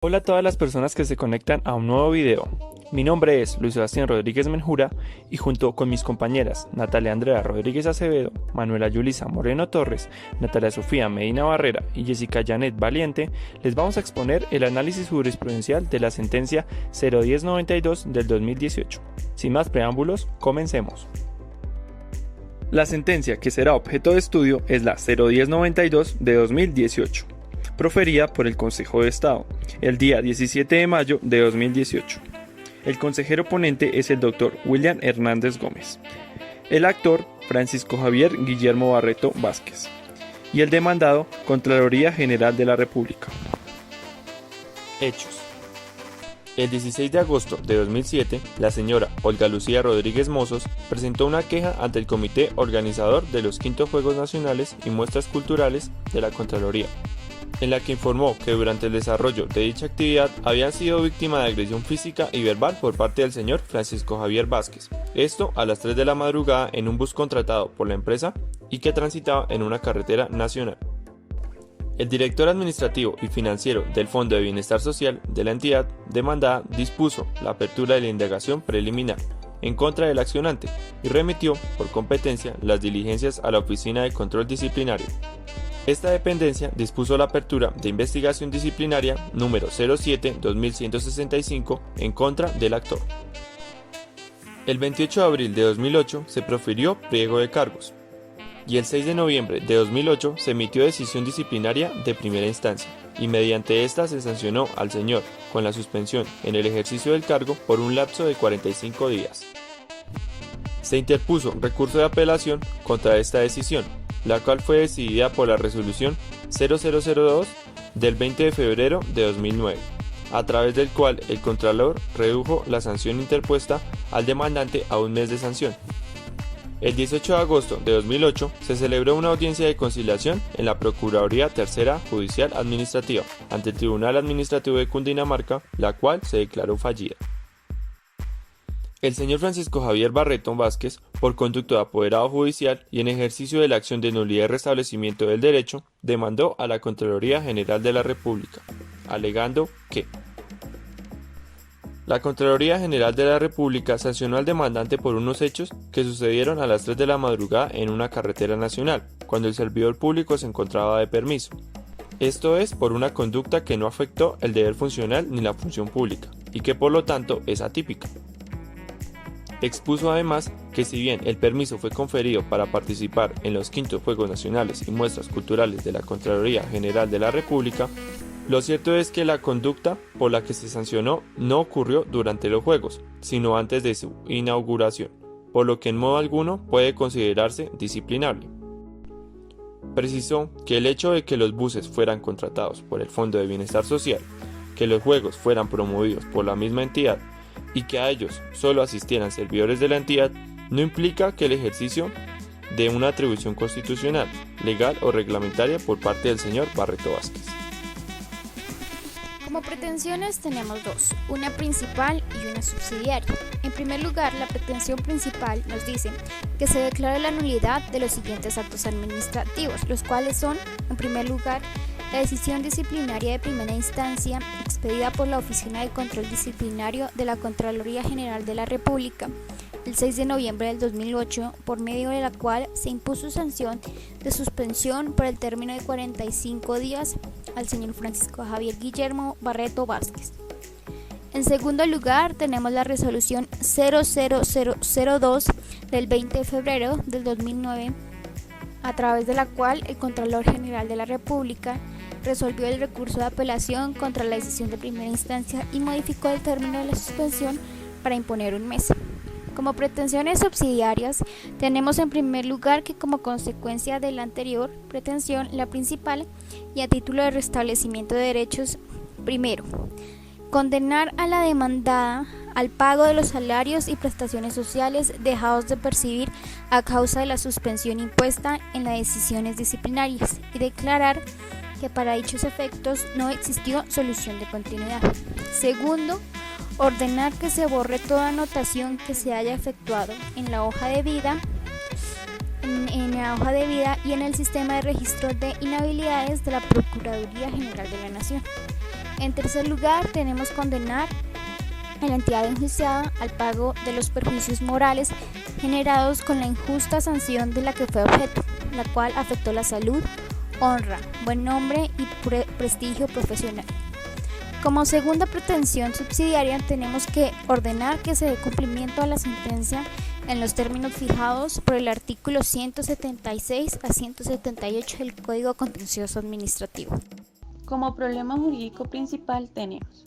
Hola a todas las personas que se conectan a un nuevo video. Mi nombre es Luis Sebastián Rodríguez Menjura y junto con mis compañeras Natalia Andrea Rodríguez Acevedo, Manuela Yulisa Moreno Torres, Natalia Sofía Medina Barrera y Jessica Janet Valiente, les vamos a exponer el análisis jurisprudencial de la sentencia 01092 del 2018. Sin más preámbulos, comencemos. La sentencia que será objeto de estudio es la 01092 de 2018. Proferida por el Consejo de Estado, el día 17 de mayo de 2018. El consejero ponente es el Dr. William Hernández Gómez, el actor Francisco Javier Guillermo Barreto Vázquez y el demandado Contraloría General de la República. Hechos. El 16 de agosto de 2007, la señora Olga Lucía Rodríguez Mozos presentó una queja ante el comité organizador de los Quintos Juegos Nacionales y Muestras Culturales de la Contraloría, en la que informó que durante el desarrollo de dicha actividad había sido víctima de agresión física y verbal por parte del señor Francisco Javier Vázquez, esto a las 3 de la madrugada en un bus contratado por la empresa y que transitaba en una carretera nacional. El director administrativo y financiero del Fondo de Bienestar Social de la entidad demandada dispuso la apertura de la indagación preliminar en contra del accionante y remitió, por competencia, las diligencias a la Oficina de Control Disciplinario. Esta dependencia dispuso la apertura de investigación disciplinaria número 07-2165 en contra del actor. El 28 de abril de 2008 se profirió pliego de cargos y el 6 de noviembre de 2008 se emitió decisión disciplinaria de primera instancia y mediante esta se sancionó al señor con la suspensión en el ejercicio del cargo por un lapso de 45 días. Se interpuso recurso de apelación contra esta decisión, la cual fue decidida por la resolución 0002 del 20 de febrero de 2009, a través del cual el Contralor redujo la sanción interpuesta al demandante a un mes de sanción. El 18 de agosto de 2008 se celebró una audiencia de conciliación en la Procuraduría Tercera Judicial Administrativa ante el Tribunal Administrativo de Cundinamarca, la cual se declaró fallida. El señor Francisco Javier Barreto Vázquez, por conducto de apoderado judicial y en ejercicio de la acción de nulidad y restablecimiento del derecho, demandó a la Contraloría General de la República, alegando que la Contraloría General de la República sancionó al demandante por unos hechos que sucedieron a las 3 de la madrugada en una carretera nacional, cuando el servidor público se encontraba de permiso. Esto es por una conducta que no afectó el deber funcional ni la función pública, y que por lo tanto es atípica. Expuso además que si bien el permiso fue conferido para participar en los Quintos Juegos Nacionales y Muestras Culturales de la Contraloría General de la República, lo cierto es que la conducta por la que se sancionó no ocurrió durante los Juegos, sino antes de su inauguración, por lo que en modo alguno puede considerarse disciplinable. Precisó que el hecho de que los buses fueran contratados por el Fondo de Bienestar Social, que los Juegos fueran promovidos por la misma entidad, y que a ellos solo asistieran servidores de la entidad, no implica que el ejercicio de una atribución constitucional, legal o reglamentaria por parte del señor Barreto Vázquez. Como pretensiones tenemos dos, una principal y una subsidiaria. En primer lugar, la pretensión principal nos dice que se declara la nulidad de los siguientes actos administrativos, los cuales son, en primer lugar, la decisión disciplinaria de primera instancia expedida por la Oficina de Control Disciplinario de la Contraloría General de la República el 6 de noviembre del 2008, por medio de la cual se impuso sanción de suspensión por el término de 45 días al señor Francisco Javier Guillermo Barreto Vázquez. En segundo lugar, tenemos la resolución 00002 del 20 de febrero del 2009, a través de la cual el Contralor General de la República resolvió el recurso de apelación contra la decisión de primera instancia y modificó el término de la suspensión para imponer un mes. Como pretensiones subsidiarias, tenemos en primer lugar que como consecuencia de la anterior pretensión, la principal, y a título de restablecimiento de derechos, primero, condenar a la demandada al pago de los salarios y prestaciones sociales dejados de percibir a causa de la suspensión impuesta en las decisiones disciplinarias y declarar que para dichos efectos no existió solución de continuidad. Segundo, ordenar que se borre toda anotación que se haya efectuado en la hoja de vida y en el sistema de registro de inhabilidades de la Procuraduría General de la Nación. En tercer lugar, tenemos condenar a la entidad enjuiciada al pago de los perjuicios morales generados con la injusta sanción de la que fue objeto, la cual afectó la salud, honra, buen nombre y prestigio profesional. Como segunda pretensión subsidiaria, tenemos que ordenar que se dé cumplimiento a la sentencia en los términos fijados por el artículo 176 a 178 del Código Contencioso Administrativo. Como problema jurídico principal tenemos: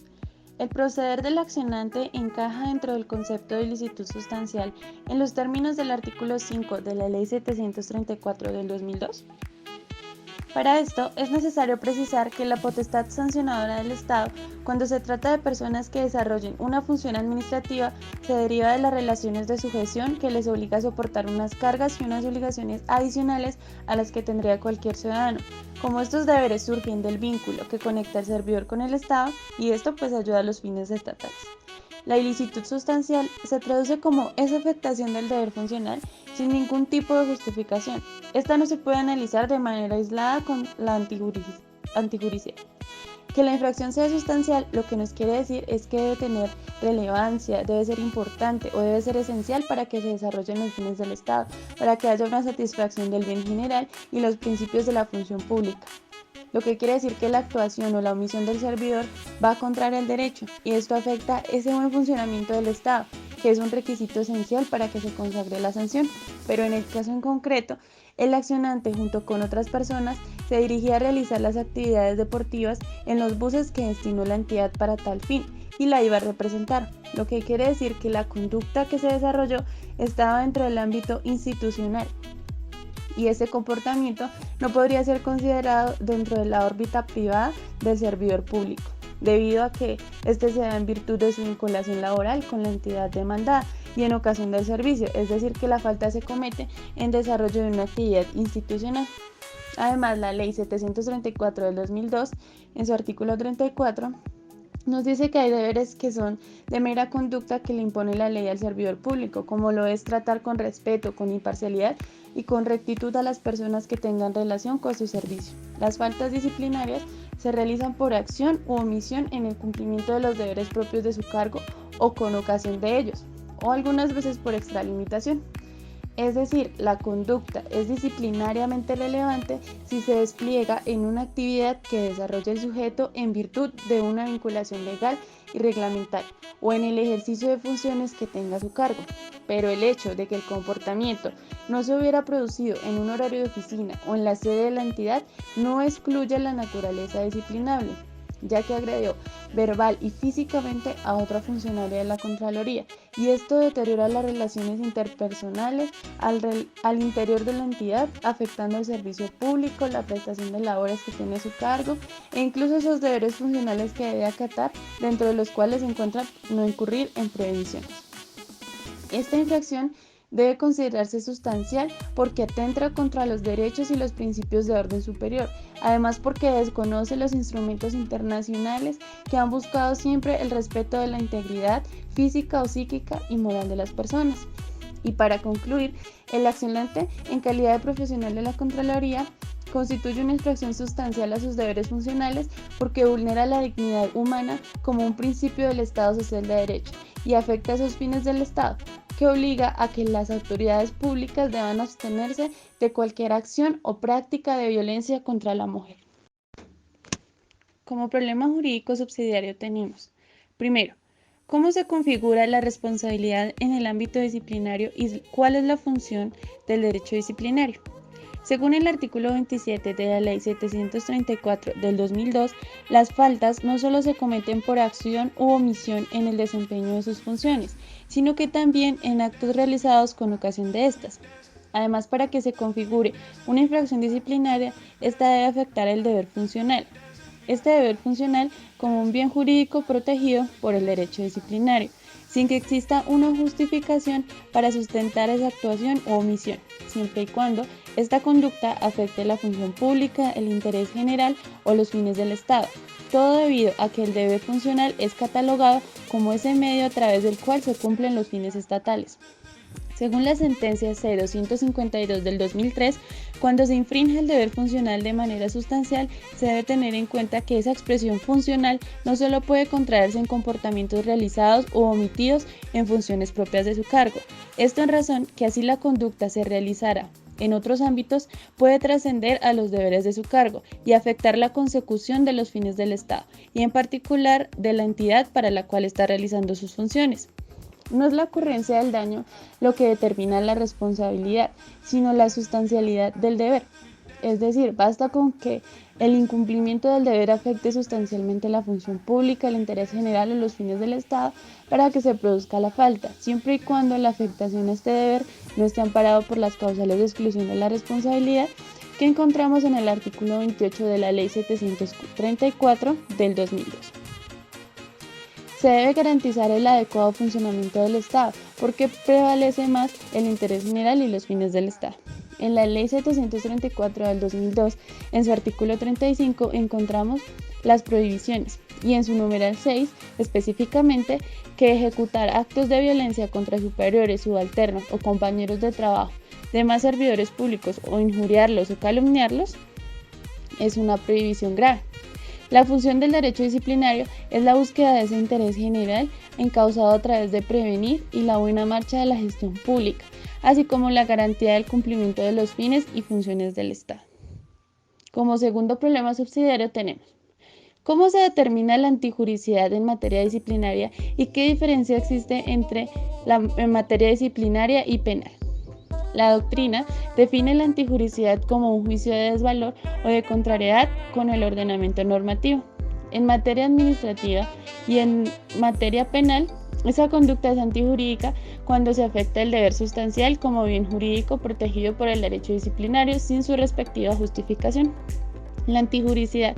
el proceder del accionante encaja dentro del concepto de ilicitud sustancial en los términos del artículo 5 de la Ley 734 del 2002. Para esto es necesario precisar que la potestad sancionadora del Estado, cuando se trata de personas que desarrollen una función administrativa, se deriva de las relaciones de sujeción que les obliga a soportar unas cargas y unas obligaciones adicionales a las que tendría cualquier ciudadano. Como estos deberes surgen del vínculo que conecta al servidor con el Estado, y esto pues ayuda a los fines estatales. La ilicitud sustancial se traduce como esa afectación del deber funcional sin ningún tipo de justificación. Esta no se puede analizar de manera aislada con la antijudicial. Que la infracción sea sustancial lo que nos quiere decir es que debe tener relevancia, debe ser importante o debe ser esencial para que se desarrollen los fines del Estado, para que haya una satisfacción del bien general y los principios de la función pública. Lo que quiere decir que la actuación o la omisión del servidor va contraria al derecho, y esto afecta ese buen funcionamiento del Estado, que es un requisito esencial para que se consagre la sanción. Pero en el caso en concreto, el accionante junto con otras personas se dirigía a realizar las actividades deportivas en los buses que destinó la entidad para tal fin y la iba a representar, lo que quiere decir que la conducta que se desarrolló estaba dentro del ámbito institucional, y ese comportamiento no podría ser considerado dentro de la órbita privada del servidor público, debido a que este se da en virtud de su vinculación laboral con la entidad demandada y en ocasión del servicio, es decir, que la falta se comete en desarrollo de una actividad institucional. Además, la Ley 734 del 2002, en su artículo 34, nos dice que hay deberes que son de mera conducta que le impone la ley al servidor público, como lo es tratar con respeto, con imparcialidad y con rectitud a las personas que tengan relación con su servicio. Las faltas disciplinarias se realizan por acción u omisión en el cumplimiento de los deberes propios de su cargo o con ocasión de ellos, o algunas veces por extralimitación. Es decir, la conducta es disciplinariamente relevante si se despliega en una actividad que desarrolla el sujeto en virtud de una vinculación legal y reglamentaria o en el ejercicio de funciones que tenga a su cargo. Pero el hecho de que el comportamiento no se hubiera producido en un horario de oficina o en la sede de la entidad no excluye la naturaleza disciplinable, ya que agredió verbal y físicamente a otra funcionaria de la Contraloría, y esto deteriora las relaciones interpersonales al interior de la entidad, afectando el servicio público, la prestación de labores que tiene a su cargo e incluso esos deberes funcionales que debe acatar, dentro de los cuales se encuentra no incurrir en prevenciones. Esta infracción debe considerarse sustancial porque atenta contra los derechos y los principios de orden superior, además porque desconoce los instrumentos internacionales que han buscado siempre el respeto de la integridad física o psíquica y moral de las personas. Y para concluir, el accionante, en calidad de profesional de la Contraloría, constituye una infracción sustancial a sus deberes funcionales porque vulnera la dignidad humana como un principio del Estado social de derecho y afecta a esos fines del Estado, que obliga a que las autoridades públicas deban abstenerse de cualquier acción o práctica de violencia contra la mujer. Como problema jurídico subsidiario tenemos: primero, ¿cómo se configura la responsabilidad en el ámbito disciplinario y cuál es la función del derecho disciplinario? Según el artículo 27 de la Ley 734 del 2002, las faltas no solo se cometen por acción u omisión en el desempeño de sus funciones, sino que también en actos realizados con ocasión de estas. Además, para que se configure una infracción disciplinaria, esta debe afectar el deber funcional. Este deber funcional como un bien jurídico protegido por el derecho disciplinario, sin que exista una justificación para sustentar esa actuación o omisión, siempre y cuando esta conducta afecte la función pública, el interés general o los fines del Estado, todo debido a que el deber funcional es catalogado como ese medio a través del cual se cumplen los fines estatales. Según la sentencia C-252 del 2003, cuando se infringe el deber funcional de manera sustancial, se debe tener en cuenta que esa expresión funcional no solo puede contraerse en comportamientos realizados u omitidos en funciones propias de su cargo. Esto en razón que así la conducta se realizara en otros ámbitos puede trascender a los deberes de su cargo y afectar la consecución de los fines del Estado, y en particular de la entidad para la cual está realizando sus funciones. No es la ocurrencia del daño lo que determina la responsabilidad, sino la sustancialidad del deber. Es decir, basta con que el incumplimiento del deber afecte sustancialmente la función pública, el interés general o los fines del Estado para que se produzca la falta, siempre y cuando la afectación a este deber no esté amparado por las causales de exclusión de la responsabilidad que encontramos en el artículo 28 de la Ley 734 del 2002. Se debe garantizar el adecuado funcionamiento del Estado, porque prevalece más el interés general y los fines del Estado. En la Ley 734 del 2002, en su artículo 35, encontramos las prohibiciones, y en su numeral 6, específicamente, que ejecutar actos de violencia contra superiores, subalternos o compañeros de trabajo, demás servidores públicos o injuriarlos o calumniarlos, es una prohibición grave. La función del derecho disciplinario es la búsqueda de ese interés general encauzado a través de prevenir y la buena marcha de la gestión pública, así como la garantía del cumplimiento de los fines y funciones del Estado. Como segundo problema subsidiario tenemos: ¿cómo se determina la antijuricidad en materia disciplinaria y qué diferencia existe entre en materia disciplinaria y penal? La doctrina define la antijuricidad como un juicio de desvalor o de contrariedad con el ordenamiento normativo. En materia administrativa y en materia penal, esa conducta es antijurídica cuando se afecta el deber sustancial como bien jurídico protegido por el derecho disciplinario sin su respectiva justificación. La antijuricidad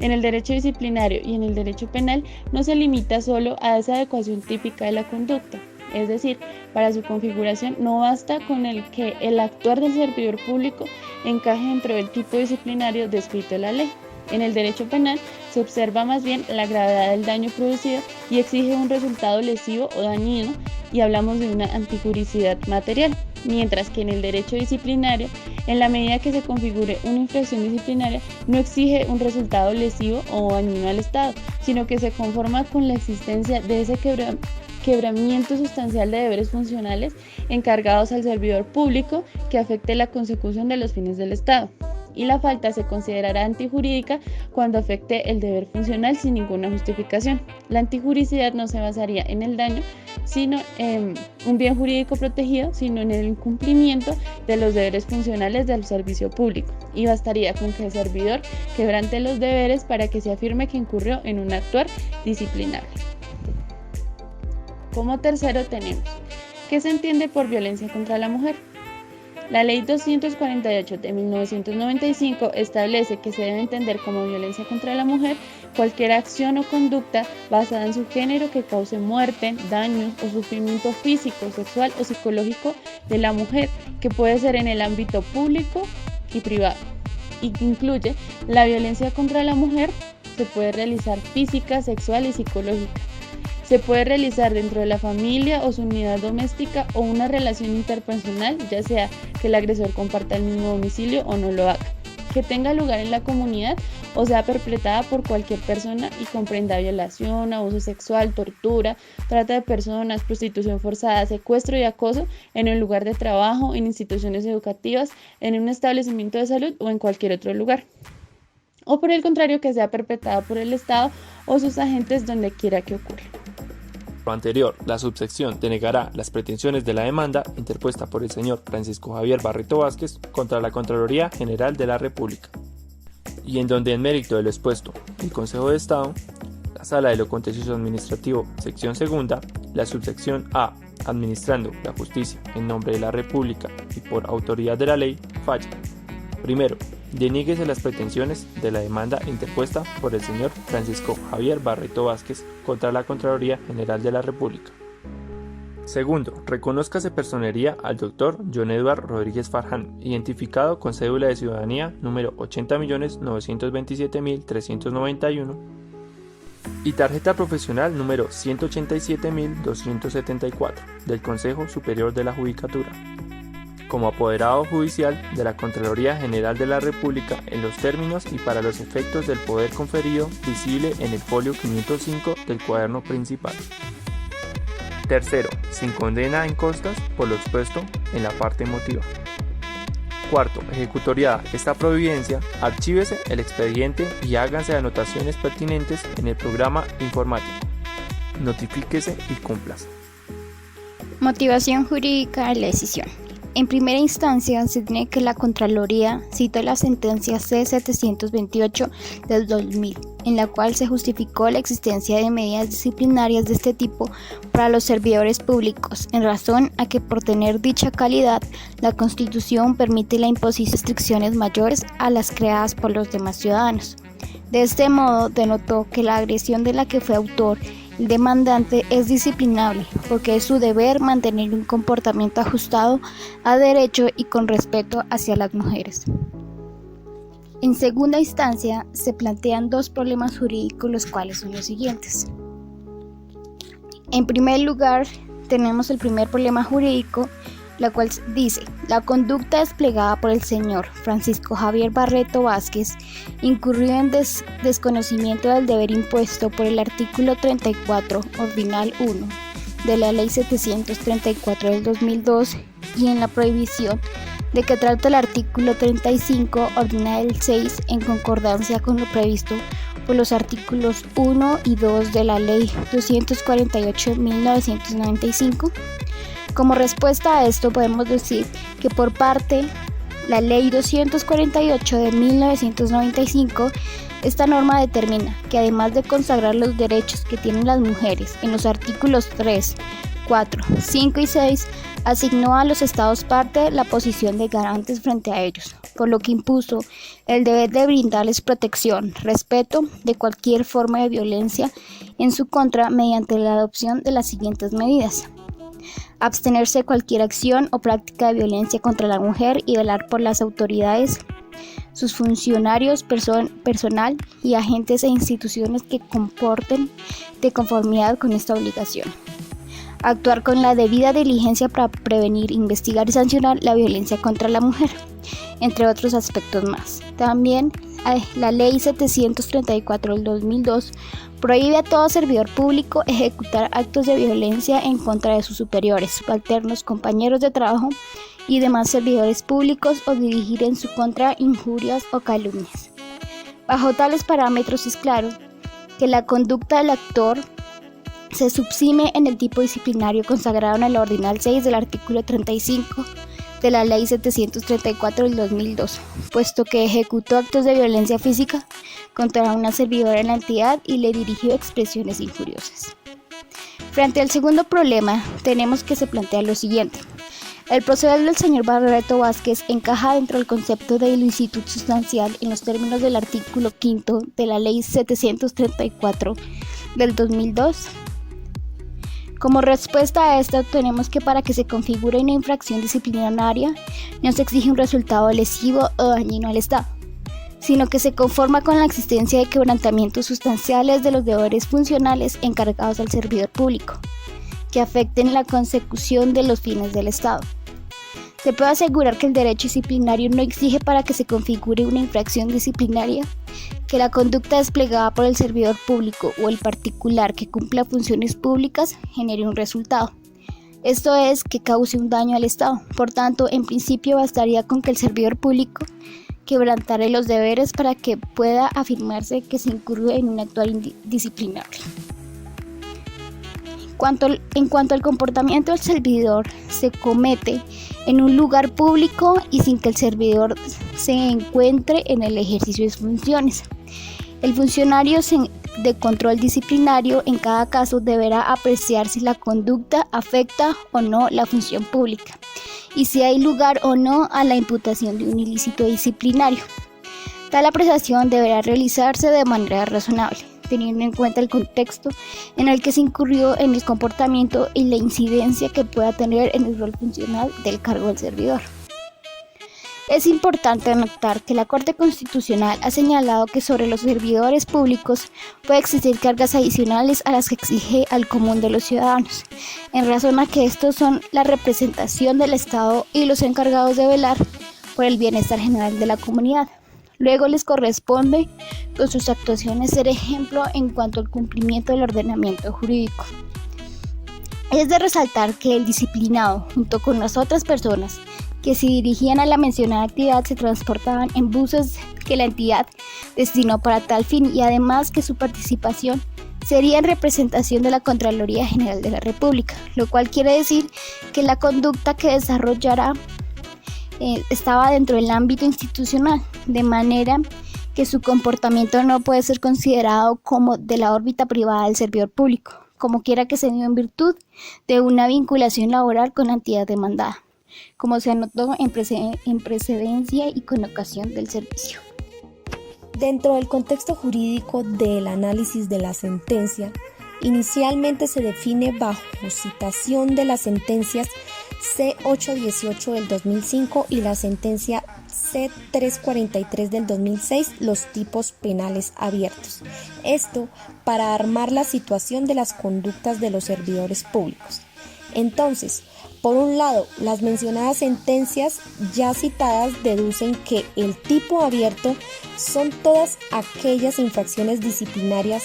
en el derecho disciplinario y en el derecho penal no se limita solo a esa adecuación típica de la conducta. Es decir, para su configuración no basta con el que el actuar del servidor público encaje dentro del tipo disciplinario descrito en la ley. En el derecho penal se observa más bien la gravedad del daño producido y exige un resultado lesivo o dañino, y hablamos de una antijuricidad material, mientras que en el derecho disciplinario, en la medida que se configure una infracción disciplinaria, no exige un resultado lesivo o dañino al Estado, sino que se conforma con la existencia de ese quebramiento sustancial de deberes funcionales encargados al servidor público que afecte la consecución de los fines del Estado. Y la falta se considerará antijurídica cuando afecte el deber funcional sin ninguna justificación. La antijuricidad no se basaría en el daño, sino en un bien jurídico protegido, sino en el incumplimiento de los deberes funcionales del servicio público. Y bastaría con que el servidor quebrante los deberes para que se afirme que incurrió en un actuar disciplinario. Como tercero tenemos: ¿qué se entiende por violencia contra la mujer? La Ley 248 de 1995 establece que se debe entender como violencia contra la mujer cualquier acción o conducta basada en su género que cause muerte, daños o sufrimiento físico, sexual o psicológico de la mujer, que puede ser en el ámbito público y privado, y que incluye la violencia contra la mujer. Se puede realizar física, sexual y psicológica. Se puede realizar dentro de la familia o su unidad doméstica o una relación interpersonal, ya sea que el agresor comparta el mismo domicilio o no lo haga, que tenga lugar en la comunidad o sea perpetrada por cualquier persona y comprenda violación, abuso sexual, tortura, trata de personas, prostitución forzada, secuestro y acoso en un lugar de trabajo, en instituciones educativas, en un establecimiento de salud o en cualquier otro lugar. O por el contrario, que sea perpetrada por el Estado o sus agentes donde quiera que ocurra. Lo anterior, la subsección denegará las pretensiones de la demanda interpuesta por el señor Francisco Javier Barreto Vázquez contra la Contraloría General de la República, y en donde, en mérito de lo expuesto, el Consejo de Estado, la Sala de lo Contencioso Administrativo, sección segunda, la subsección A, administrando la justicia en nombre de la República y por autoridad de la ley, falla. Primero, deníguese las pretensiones de la demanda interpuesta por el señor Francisco Javier Barreto Vázquez contra la Contraloría General de la República. Segundo, reconózcase personería al doctor John Edward Rodríguez Farján, identificado con cédula de ciudadanía número 80.927.391, y tarjeta profesional número 187.274 del Consejo Superior de la Judicatura, como apoderado judicial de la Contraloría General de la República en los términos y para los efectos del poder conferido visible en el folio 505 del cuaderno principal. Tercero, sin condena en costas por lo expuesto en la parte motiva. Cuarto, ejecutoriada esta providencia, archívese el expediente y háganse anotaciones pertinentes en el programa informático. Notifíquese y cúmplase. Motivación jurídica de la decisión. En primera instancia, se tiene que la Contraloría citó la sentencia C-728 del 2000, en la cual se justificó la existencia de medidas disciplinarias de este tipo para los servidores públicos, en razón a que por tener dicha calidad, la Constitución permite la imposición de restricciones mayores a las creadas por los demás ciudadanos. De este modo, denotó que la agresión de la que fue autor el demandante es disciplinable, porque es su deber mantener un comportamiento ajustado a derecho y con respeto hacia las mujeres. En segunda instancia, se plantean dos problemas jurídicos, los cuales son los siguientes. En primer lugar, tenemos el primer problema jurídico, la cual dice: la conducta desplegada por el señor Francisco Javier Barreto Vázquez incurrió en desconocimiento del deber impuesto por el artículo 34, ordinal 1, de la Ley 734 del 2002 y en la prohibición de que trata el artículo 35, ordinal 6, en concordancia con lo previsto por los artículos 1 y 2 de la Ley 248 de 1995. Como respuesta a esto podemos decir que por parte la Ley 248 de 1995, esta norma determina que además de consagrar los derechos que tienen las mujeres en los artículos 3, 4, 5 y 6, asignó a los estados parte la posición de garantes frente a ellos, por lo que impuso el deber de brindarles protección, respeto de cualquier forma de violencia en su contra mediante la adopción de las siguientes medidas: abstenerse de cualquier acción o práctica de violencia contra la mujer y velar por las autoridades, sus funcionarios, personal y agentes e instituciones que comporten de conformidad con esta obligación. Actuar con la debida diligencia para prevenir, investigar y sancionar la violencia contra la mujer, entre otros aspectos más. También la Ley 734 del 2002 prohíbe a todo servidor público ejecutar actos de violencia en contra de sus superiores, subalternos, compañeros de trabajo y demás servidores públicos o dirigir en su contra injurias o calumnias. Bajo tales parámetros es claro que la conducta del actor se subsime en el tipo disciplinario consagrado en el ordinal 6 del artículo 35 de la Ley 734 del 2002, puesto que ejecutó actos de violencia física contra una servidora en la entidad y le dirigió expresiones injuriosas. Frente al segundo problema, tenemos que se plantea lo siguiente: el proceder del señor Barreto Vázquez encaja dentro del concepto de ilicitud sustancial en los términos del artículo 5 de la Ley 734 del 2002. Como respuesta a esto, tenemos que para que se configure una infracción disciplinaria no se exige un resultado lesivo o dañino al Estado, sino que se conforma con la existencia de quebrantamientos sustanciales de los deberes funcionales encargados al servidor público, que afecten la consecución de los fines del Estado. Se puede asegurar que el derecho disciplinario no exige para que se configure una infracción disciplinaria que la conducta desplegada por el servidor público o el particular que cumpla funciones públicas genere un resultado. Esto es, que cause un daño al Estado. Por tanto, en principio bastaría con que el servidor público quebrantare los deberes para que pueda afirmarse que se incurre en un actuar disciplinario. En cuanto al comportamiento del servidor, se comete en un lugar público y sin que el servidor se encuentre en el ejercicio de sus funciones. El funcionario de control disciplinario en cada caso deberá apreciar si la conducta afecta o no la función pública y si hay lugar o no a la imputación de un ilícito disciplinario. Tal apreciación deberá realizarse de manera razonable, teniendo en cuenta el contexto en el que se incurrió en el comportamiento y la incidencia que pueda tener en el rol funcional del cargo del servidor. Es importante notar que la Corte Constitucional ha señalado que sobre los servidores públicos puede existir cargas adicionales a las que exige al común de los ciudadanos, en razón a que estos son la representación del Estado y los encargados de velar por el bienestar general de la comunidad. Luego les corresponde con sus actuaciones ser ejemplo en cuanto al cumplimiento del ordenamiento jurídico. Es de resaltar que el disciplinado, junto con las otras personas que se dirigían a la mencionada actividad, se transportaban en buses que la entidad destinó para tal fin, y además que su participación sería en representación de la Contraloría General de la República, lo cual quiere decir que la conducta que desarrollará estaba dentro del ámbito institucional, de manera que su comportamiento no puede ser considerado como de la órbita privada del servidor público, como quiera que se dio en virtud de una vinculación laboral con la entidad demandada, como se anotó en precedencia y con ocasión del servicio. Dentro del contexto jurídico del análisis de la sentencia, inicialmente se define bajo citación de las sentencias C818 del 2005 y la sentencia C343 del 2006 los tipos penales abiertos. Esto para armar la situación de las conductas de los servidores públicos. Entonces, por un lado, las mencionadas sentencias ya citadas deducen que el tipo abierto son todas aquellas infracciones disciplinarias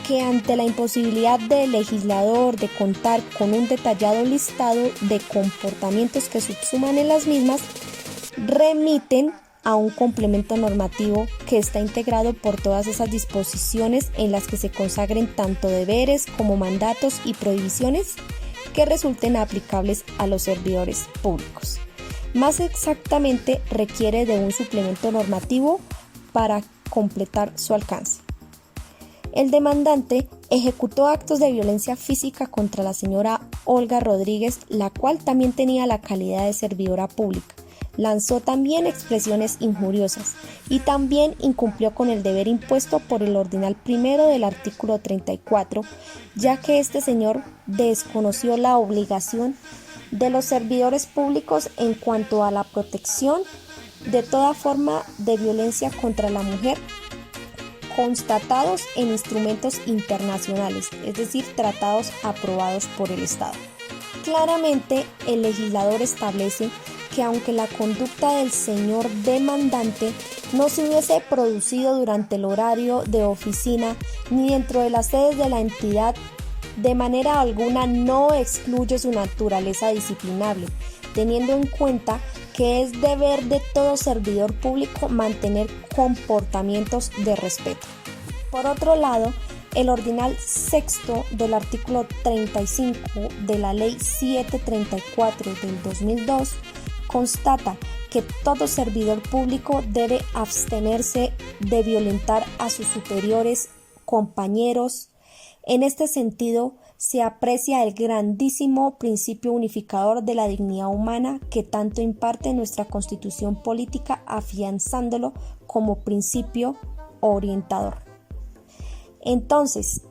que, ante la imposibilidad del legislador de contar con un detallado listado de comportamientos que subsuman en las mismas, remiten a un complemento normativo que está integrado por todas esas disposiciones en las que se consagren tanto deberes como mandatos y prohibiciones que resulten aplicables a los servidores públicos. Más exactamente, requiere de un suplemento normativo para completar su alcance. El demandante ejecutó actos de violencia física contra la señora Olga Rodríguez, la cual también tenía la calidad de servidora pública. Lanzó también expresiones injuriosas y también incumplió con el deber impuesto por el ordinal primero del artículo 34, ya que este señor desconoció la obligación de los servidores públicos en cuanto a la protección de toda forma de violencia contra la mujer constatados en instrumentos internacionales, es decir, tratados aprobados por el Estado. Claramente, el legislador establece que aunque la conducta del señor demandante no se hubiese producido durante el horario de oficina ni dentro de las sedes de la entidad, de manera alguna no excluye su naturaleza disciplinable, teniendo en cuenta que es deber de todo servidor público mantener comportamientos de respeto. Por otro lado, el ordinal sexto del artículo 35 de la Ley 734 del 2002 constata que todo servidor público debe abstenerse de violentar a sus superiores, compañeros. En este sentido, se aprecia el grandísimo principio unificador de la dignidad humana que tanto imparte nuestra Constitución política, afianzándolo como principio orientador. Entonces,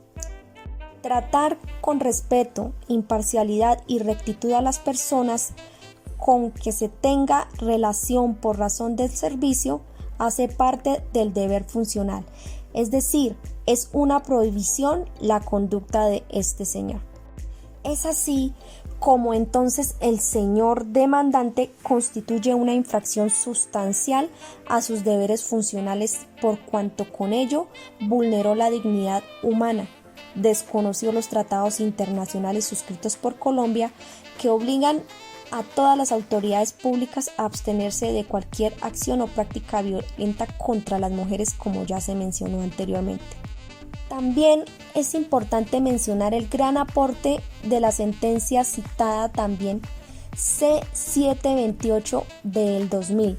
tratar con respeto, imparcialidad y rectitud a las personas con que se tenga relación por razón del servicio hace parte del deber funcional, es decir, es una prohibición la conducta de este señor. Es así como entonces el señor demandante constituye una infracción sustancial a sus deberes funcionales por cuanto con ello vulneró la dignidad humana, desconoció los tratados internacionales suscritos por Colombia que obligan a todas las autoridades públicas a abstenerse de cualquier acción o práctica violenta contra las mujeres, como ya se mencionó anteriormente. También es importante mencionar el gran aporte de la sentencia citada también C728 del 2000,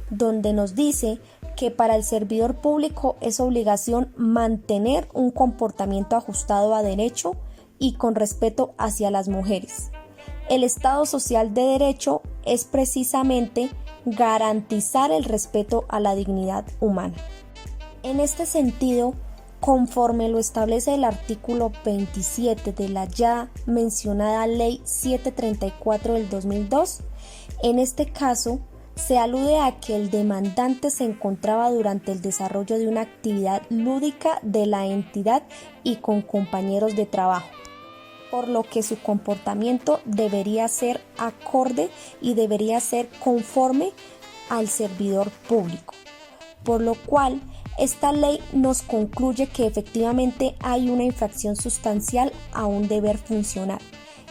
donde nos dice que para el servidor público es obligación mantener un comportamiento ajustado a derecho y con respeto hacia las mujeres. El Estado social de derecho es precisamente garantizar el respeto a la dignidad humana. En este sentido, conforme lo establece el artículo 27 de la ya mencionada Ley 734 del 2002, en este caso se alude a que el demandante se encontraba durante el desarrollo de una actividad lúdica de la entidad y con compañeros de trabajo, por lo que su comportamiento debería ser acorde y debería ser conforme al servidor público, por lo cual esta ley nos concluye que efectivamente hay una infracción sustancial a un deber funcional,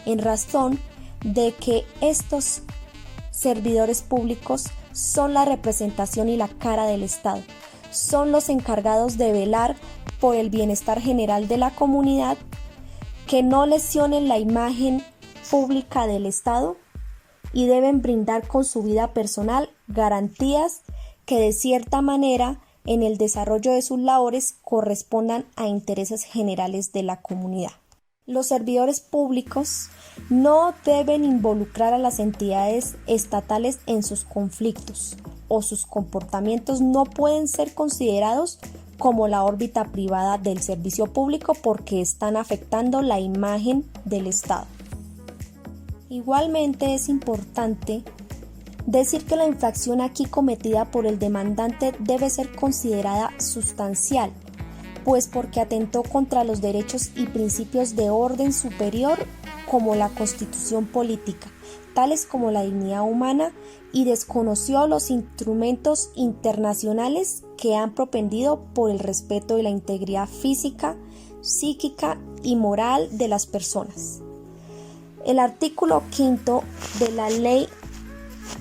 en razón de que estos servidores públicos son la representación y la cara del Estado, son los encargados de velar por el bienestar general de la comunidad, que no lesionen la imagen pública del Estado y deben brindar con su vida personal garantías que de cierta manera en el desarrollo de sus labores correspondan a intereses generales de la comunidad. Los servidores públicos no deben involucrar a las entidades estatales en sus conflictos, o sus comportamientos no pueden ser considerados como la órbita privada del servicio público porque están afectando la imagen del Estado. Igualmente es importante decir que la infracción aquí cometida por el demandante debe ser considerada sustancial, pues porque atentó contra los derechos y principios de orden superior como la Constitución política, tales como la dignidad humana, y desconoció los instrumentos internacionales que han propendido por el respeto de la integridad física, psíquica y moral de las personas. El artículo 5 de la Ley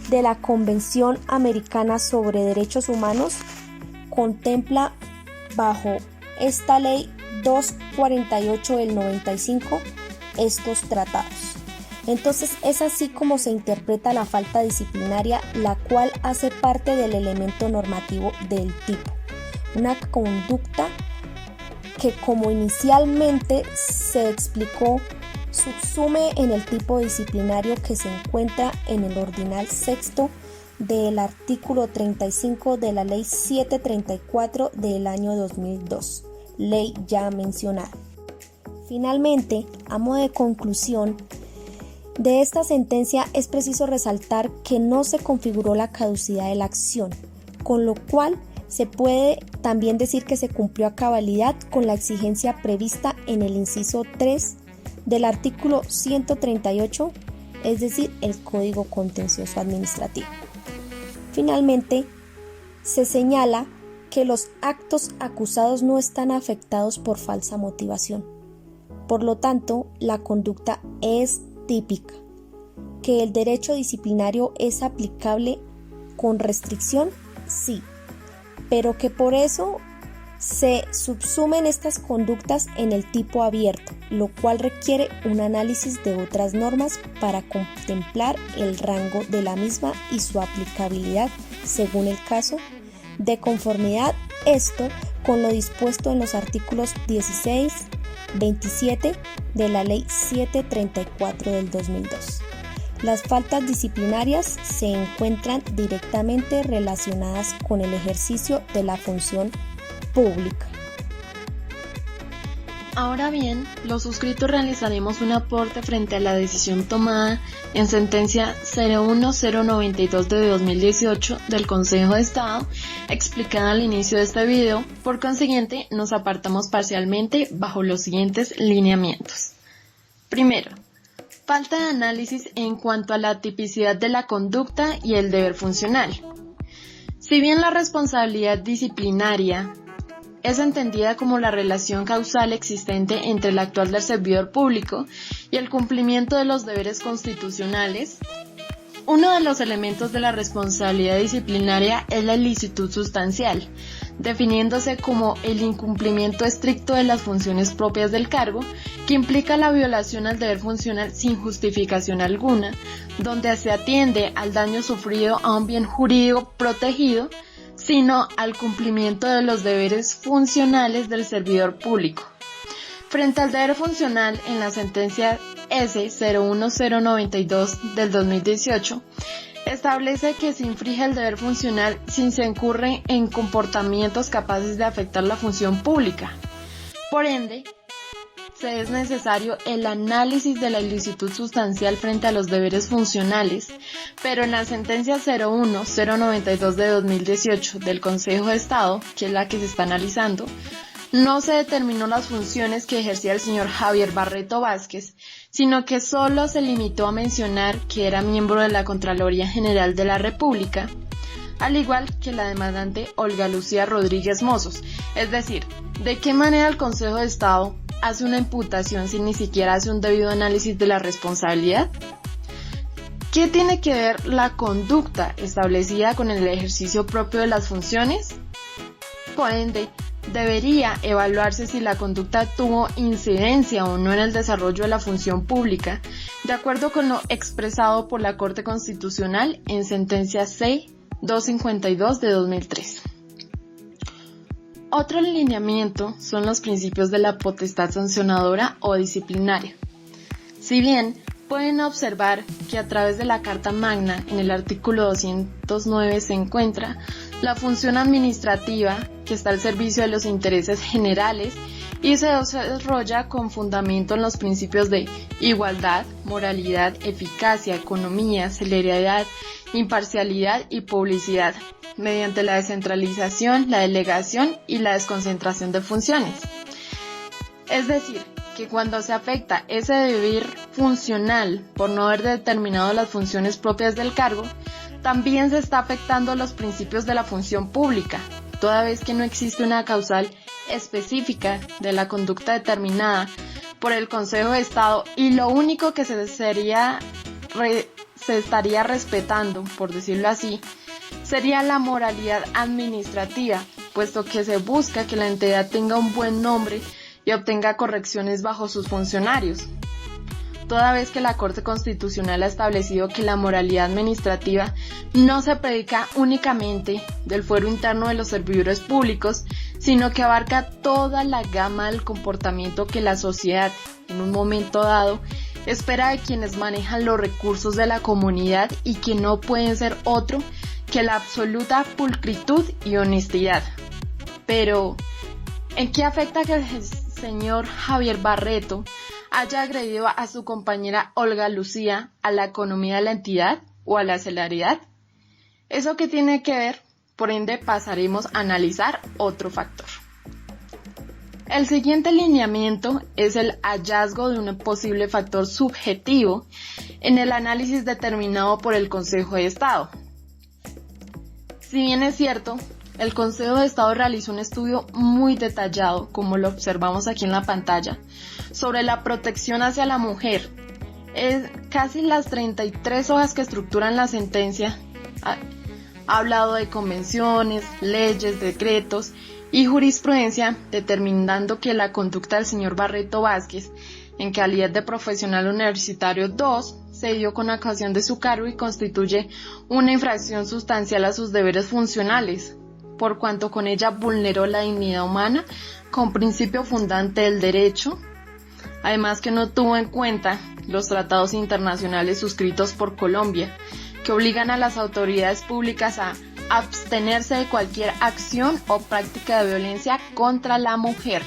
de la Convención Americana sobre Derechos Humanos contempla bajo esta Ley 248 del 95 estos tratados. Entonces es así como se interpreta la falta disciplinaria, la cual hace parte del elemento normativo del tipo. Una conducta que, como inicialmente se explicó, subsume en el tipo disciplinario que se encuentra en el ordinal sexto del artículo 35 de la Ley 734 del año 2002, ley ya mencionada. Finalmente, a modo de conclusión de esta sentencia, es preciso resaltar que no se configuró la caducidad de la acción, con lo cual se puede también decir que se cumplió a cabalidad con la exigencia prevista en el inciso 3 del artículo 138, es decir, el Código Contencioso Administrativo. Finalmente, se señala que los actos acusados no están afectados por falsa motivación. Por lo tanto, la conducta es típica, que el derecho disciplinario es aplicable con restricción, sí, pero que por eso se subsumen estas conductas en el tipo abierto, lo cual requiere un análisis de otras normas para contemplar el rango de la misma y su aplicabilidad según el caso, de conformidad esto con lo dispuesto en los artículos 16, 27 de la Ley 734 del 2002. Las faltas disciplinarias se encuentran directamente relacionadas con el ejercicio de la función pública. Ahora bien, los suscritos realizaremos un aporte frente a la decisión tomada en sentencia 01092 de 2018 del Consejo de Estado, explicada al inicio de este video. Por consiguiente, nos apartamos parcialmente bajo los siguientes lineamientos. Primero, falta de análisis en cuanto a la tipicidad de la conducta y el deber funcional. Si bien la responsabilidad disciplinaria es entendida como la relación causal existente entre el actuar del servidor público y el cumplimiento de los deberes constitucionales, uno de los elementos de la responsabilidad disciplinaria es la ilicitud sustancial, definiéndose como el incumplimiento estricto de las funciones propias del cargo, que implica la violación al deber funcional sin justificación alguna, donde se atiende al daño sufrido a un bien jurídico protegido, sino al cumplimiento de los deberes funcionales del servidor público. Frente al deber funcional, en la sentencia S01092 del 2018, establece que se infringe el deber funcional si se incurre en comportamientos capaces de afectar la función pública. Por ende, se es necesario el análisis de la ilicitud sustancial frente a los deberes funcionales, pero en la sentencia 01-092 de 2018 del Consejo de Estado, que es la que se está analizando, no se determinó las funciones que ejercía el señor Javier Barreto Vázquez, sino que solo se limitó a mencionar que era miembro de la Contraloría General de la República, al igual que la demandante Olga Lucía Rodríguez Mozos. Es decir, ¿de qué manera el Consejo de Estado hace una imputación si ni siquiera hace un debido análisis de la responsabilidad? ¿Qué tiene que ver la conducta establecida con el ejercicio propio de las funciones? Por ende, debería evaluarse si la conducta tuvo incidencia o no en el desarrollo de la función pública, de acuerdo con lo expresado por la Corte Constitucional en sentencia C-252 de 2003. Otro lineamiento son los principios de la potestad sancionadora o disciplinaria. Si bien pueden observar que a través de la Carta Magna en el artículo 209 se encuentra la función administrativa que está al servicio de los intereses generales y se desarrolla con fundamento en los principios de igualdad, moralidad, eficacia, economía, celeridad, imparcialidad y publicidad, mediante la descentralización, la delegación y la desconcentración de funciones. Es decir, que cuando se afecta ese deber funcional por no haber determinado las funciones propias del cargo, también se está afectando los principios de la función pública, toda vez que no existe una causal específica de la conducta determinada por el Consejo de Estado y lo único que se estaría respetando, por decirlo así, sería la moralidad administrativa, puesto que se busca que la entidad tenga un buen nombre y obtenga correcciones bajo sus funcionarios. Toda vez que la Corte Constitucional ha establecido que la moralidad administrativa no se predica únicamente del fuero interno de los servidores públicos, sino que abarca toda la gama del comportamiento que la sociedad, en un momento dado, espera de quienes manejan los recursos de la comunidad y que no pueden ser otro que la absoluta pulcritud y honestidad. Pero, ¿en qué afecta que el señor Javier Barreto haya agredido a su compañera Olga Lucía a la economía de la entidad o a la celeridad? ¿Eso qué tiene que ver? Por ende, pasaremos a analizar otro factor. El siguiente lineamiento es el hallazgo de un posible factor subjetivo en el análisis determinado por el Consejo de Estado. Si bien es cierto, el Consejo de Estado realizó un estudio muy detallado, como lo observamos aquí en la pantalla, sobre la protección hacia la mujer. Casi las 33 hojas que estructuran la sentencia ha hablado de convenciones, leyes, decretos y jurisprudencia, determinando que la conducta del señor Barreto Vázquez, en calidad de profesional universitario 2, se dio con ocasión de su cargo y constituye una infracción sustancial a sus deberes funcionales, por cuanto con ella vulneró la dignidad humana con principio fundante del derecho, además que no tuvo en cuenta los tratados internacionales suscritos por Colombia, que obligan a las autoridades públicas a abstenerse de cualquier acción o práctica de violencia contra la mujer.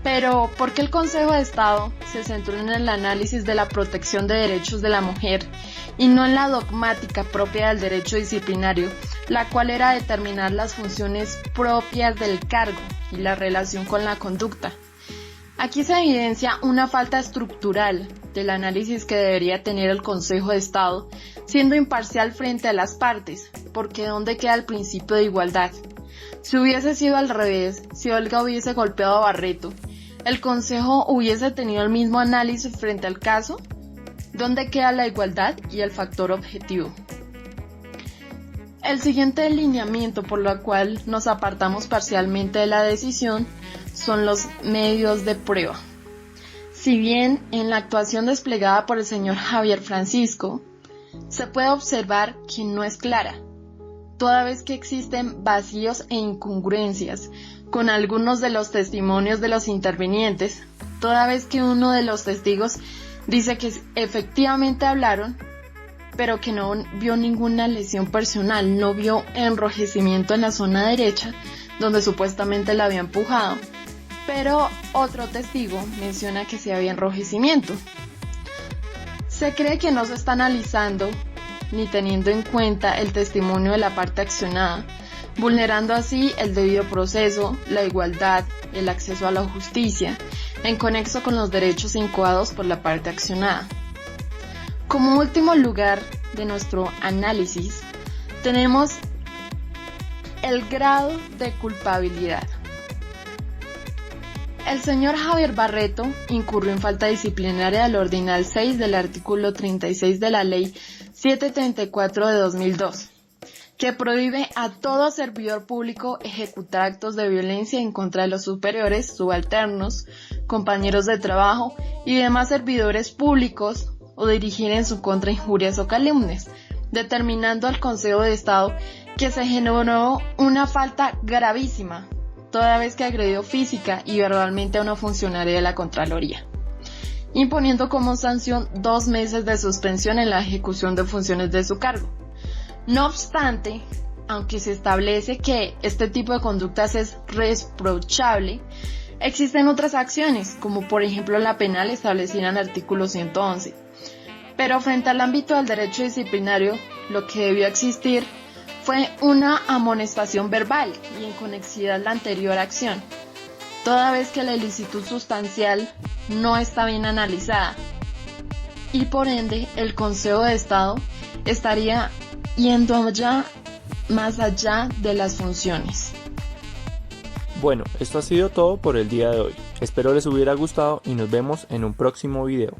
Pero, ¿por qué el Consejo de Estado se centró en el análisis de la protección de derechos de la mujer y no en la dogmática propia del derecho disciplinario, la cual era determinar las funciones propias del cargo y la relación con la conducta? Aquí se evidencia una falta estructural del análisis que debería tener el Consejo de Estado, siendo imparcial frente a las partes, porque ¿dónde queda el principio de igualdad? Si hubiese sido al revés, si Olga hubiese golpeado a Barreto, ¿el Consejo hubiese tenido el mismo análisis frente al caso? ¿Dónde queda la igualdad y el factor objetivo? El siguiente lineamiento por lo cual nos apartamos parcialmente de la decisión son los medios de prueba. Si bien en la actuación desplegada por el señor Javier Francisco se puede observar que no es clara, toda vez que existen vacíos e incongruencias con algunos de los testimonios de los intervinientes, toda vez que uno de los testigos dice que efectivamente hablaron, pero que no vio ninguna lesión personal, no vio enrojecimiento en la zona derecha, donde supuestamente la había empujado, pero otro testigo menciona que sí había enrojecimiento. Se cree que no se está analizando ni teniendo en cuenta el testimonio de la parte accionada, vulnerando así el debido proceso, la igualdad, el acceso a la justicia, en conexo con los derechos incoados por la parte accionada. Como último lugar de nuestro análisis, tenemos el grado de culpabilidad. El señor Javier Barreto incurrió en falta disciplinaria del ordinal 6 del artículo 36 de la Ley 734 de 2002, que prohíbe a todo servidor público ejecutar actos de violencia en contra de los superiores, subalternos, compañeros de trabajo y demás servidores públicos o dirigir en su contra injurias o calumnias, determinando al Consejo de Estado que se generó una falta gravísima, toda vez que agredió física y verbalmente a una funcionaria de la Contraloría, imponiendo como sanción 2 meses de suspensión en la ejecución de funciones de su cargo. No obstante, aunque se establece que este tipo de conductas es reprochable, existen otras acciones, como por ejemplo la penal establecida en el artículo 111. Pero frente al ámbito del derecho disciplinario, lo que debió existir fue una amonestación verbal y en conexidad a la anterior acción, toda vez que la ilicitud sustancial no está bien analizada, y por ende el Consejo de Estado estaría yendo ya más allá de las funciones. Bueno, esto ha sido todo por el día de hoy. Espero les hubiera gustado y nos vemos en un próximo video.